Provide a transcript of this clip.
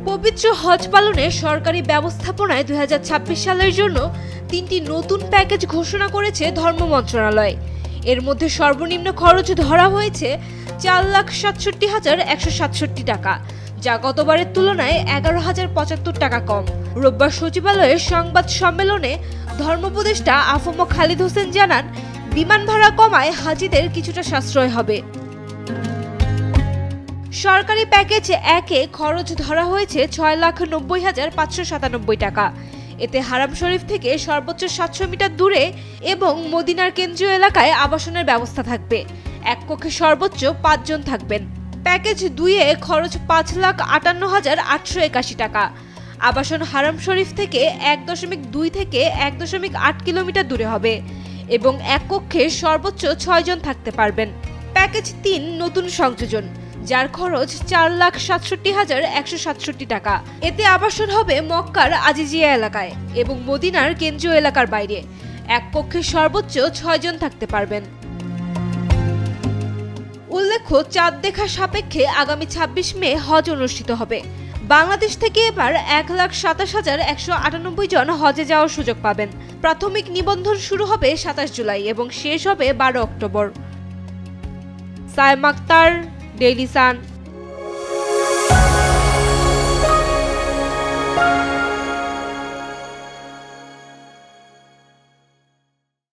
পবিত্র হজ পালনে সরকারি ব্যবস্থাপনায় ২০২৬ সালের জন্য ৩টি নতুন প্যাকেজ ঘোষণা করেছে ধর্ম মন্ত্রণালয়। এর মধ্যে সর্বনিম্ন খরচ ধরা হয়েছে ৪,৬৭,১৬৭ টাকা, যা গতবারের তুলনায় ১১,০৭৫ টাকা কম। রোববার সচিবালয়ের সংবাদ সম্মেলনে ধর্মোপদেষ্টা আফম খালিদ হোসেন জানান, বিমান ভাড়া কমায় হাজিদের কিছুটা সাশ্রয় হবে। সরকারি প্যাকেজ ১-এ খরচ ধরা হয়েছে ৬,৯০,৫৯৭ টাকা। এতে হারাম শরীফ থেকে সর্বোচ্চ ৭০০ মিটার দূরে এবং মদিনার কেন্দ্রীয় এলাকায় আবাসনের ব্যবস্থা থাকবে। এক কক্ষে সর্বোচ্চ ৫ জন থাকবেন। প্যাকেজ ২-এ খরচ ৫,৫৮,৮৮১ টাকা। আবাসন হারাম শরীফ থেকে ১.২ থেকে ১.৮ কিলোমিটার দূরে হবে এবং এক কক্ষে সর্বোচ্চ ৬ জন থাকতে পারবেন। প্যাকেজ ৩ নতুন সংযোজন, যার খরচ ৪,৬৭,১৬৭ টাকা। এতে আবাসন হবে মক্কার আজিজিয়া এলাকায় এবং মদিনার কেন্দ্রীয় এলাকার বাইরে। এক কক্ষে সর্বোচ্চ ৬ জন থাকতে পারবেন। উল্লেখ্য, চাঁদ দেখা সাপেক্ষে আগামী ২৬ মে হজ অনুষ্ঠিত হবে। বাংলাদেশ থেকে এবার ১,২৭,১৯৮ জন হজে যাওয়ার সুযোগ পাবেন। প্রাথমিক নিবন্ধন শুরু হবে ২৭ জুলাই এবং শেষ হবে ১২ October. Sayema Akter, Daily Sun.